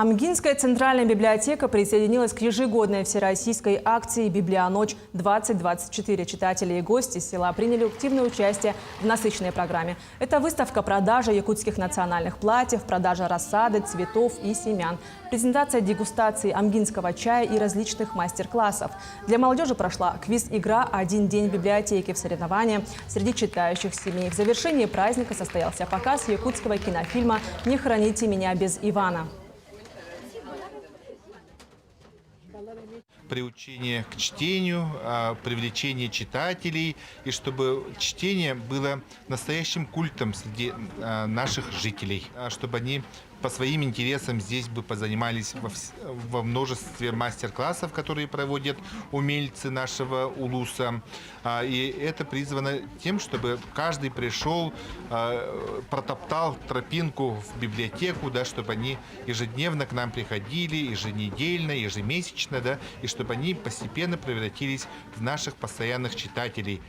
Амгинская центральная библиотека присоединилась к ежегодной всероссийской акции «Библионочь-2024». Читатели и гости села приняли активное участие в насыщенной программе. Это выставка, продажа якутских национальных платьев, продажа рассады, цветов и семян, презентация дегустации амгинского чая и различных мастер-классов. Для молодежи прошла квиз-игра «Один день библиотеки» в соревновании среди читающих семей. В завершении праздника состоялся показ якутского кинофильма «Не храните меня без Ивана». Приучение к чтению, привлечение читателей, и чтобы чтение было настоящим культом среди наших жителей, чтобы они по своим интересам здесь бы позанимались во множестве мастер-классов, которые проводят умельцы нашего улуса. И это призвано тем, чтобы каждый пришел, протоптал тропинку в библиотеку, да, чтобы они ежедневно к нам приходили, еженедельно, ежемесячно, да, и чтобы они постепенно превратились в наших постоянных читателей.